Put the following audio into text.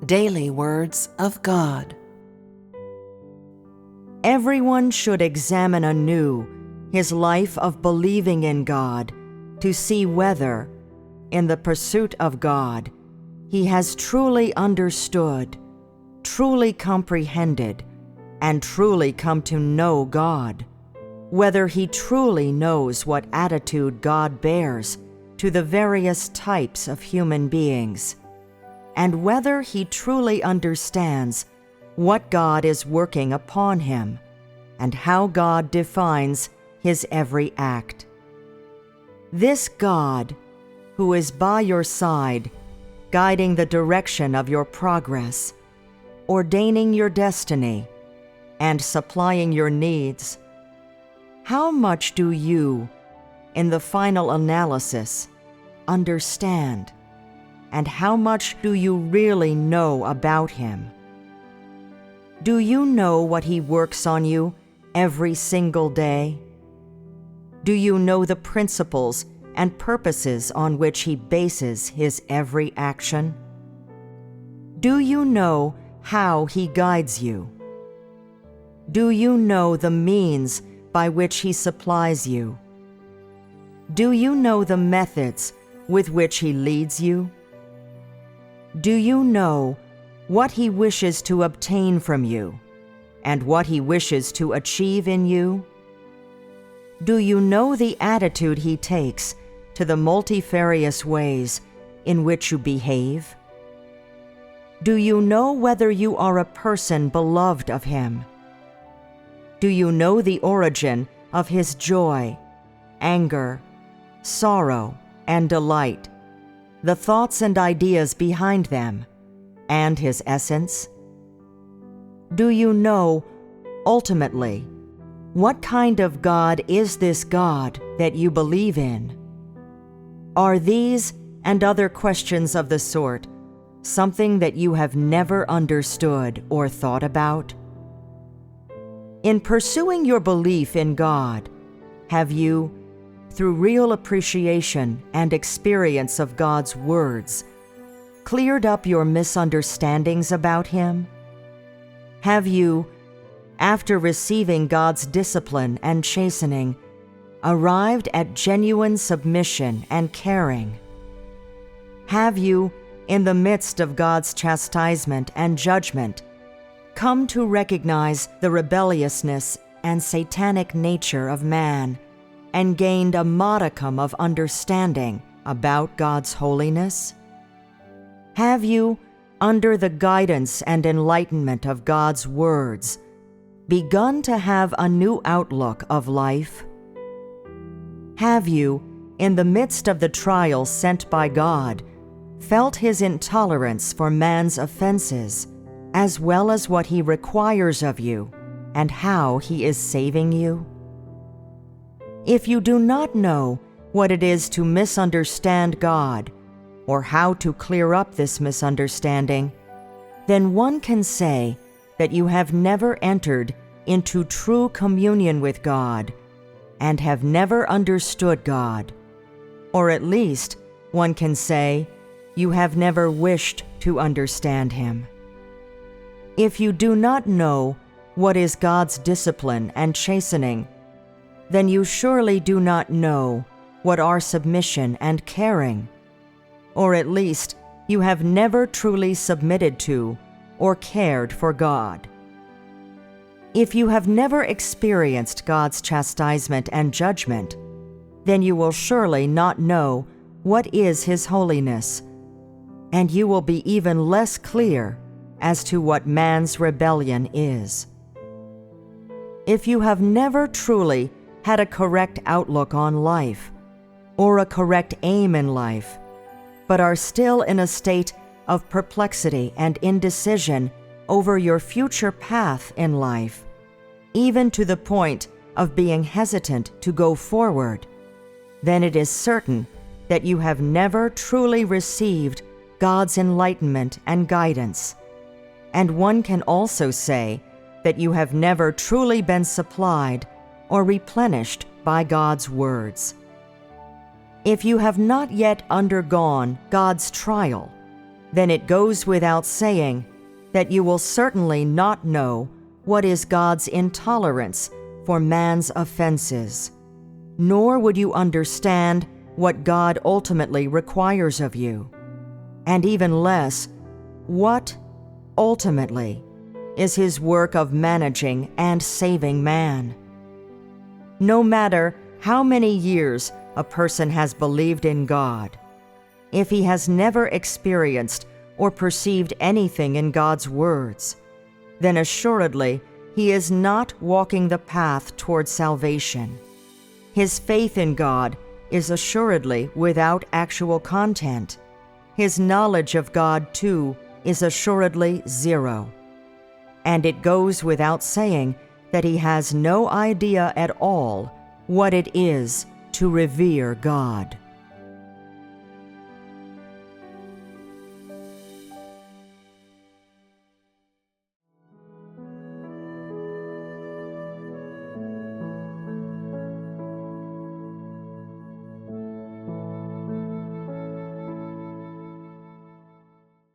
Daily Words of God. Everyone should examine anew his life of believing in God to see whether, in the pursuit of God, he has truly understood, truly comprehended, and truly come to know God, whether he truly knows what attitude God bears to the various types of human beings, and whether he truly understands what God is working upon him and how God defines his every act. This God, who is by your side, guiding the direction of your progress, ordaining your destiny, and supplying your needs, how much do you, in the final analysis, understand? And how much do you really know about him? Do you know what he works on you every single day? Do you know the principles and purposes on which he bases his every action? Do you know how he guides you? Do you know the means by which he supplies you? Do you know the methods with which he leads you? Do you know what he wishes to obtain from you and what he wishes to achieve in you? Do you know the attitude he takes to the multifarious ways in which you behave? Do you know whether you are a person beloved of him? Do you know the origin of his joy, anger, sorrow, and delight, the thoughts and ideas behind them, and his essence? Do you know, ultimately, what kind of God is this God that you believe in? Are these and other questions of the sort something that you have never understood or thought about? In pursuing your belief in God, have you, through real appreciation and experience of God's words, cleared up your misunderstandings about him? Have you, after receiving God's discipline and chastening, arrived at genuine submission and caring? Have you, in the midst of God's chastisement and judgment, come to recognize the rebelliousness and satanic nature of man and gained a modicum of understanding about God's holiness? Have you, under the guidance and enlightenment of God's words, begun to have a new outlook of life? Have you, in the midst of the trials sent by God, felt his intolerance for man's offenses, as well as what he requires of you and how he is saving you? If you do not know what it is to misunderstand God, or how to clear up this misunderstanding, then one can say that you have never entered into true communion with God and have never understood God, or at least one can say you have never wished to understand him. If you do not know what is God's discipline and chastening, then you surely do not know what are submission and caring, or at least you have never truly submitted to or cared for God. If you have never experienced God's chastisement and judgment, then you will surely not know what is his holiness, and you will be even less clear as to what man's rebellion is. If you have never truly had a correct outlook on life, or a correct aim in life, but are still in a state of perplexity and indecision over your future path in life, even to the point of being hesitant to go forward, then it is certain that you have never truly received God's enlightenment and guidance, and one can also say that you have never truly been supplied or replenished by God's words. If you have not yet undergone God's trial, then it goes without saying that you will certainly not know what is God's intolerance for man's offenses, nor would you understand what God ultimately requires of you, and even less, what, ultimately, is His work of managing and saving man. No matter how many years a person has believed in God, if he has never experienced or perceived anything in God's words, then assuredly he is not walking the path toward salvation. His faith in God is assuredly without actual content. His knowledge of God, too, is assuredly zero. And it goes without saying that he has no idea at all what it is to revere God.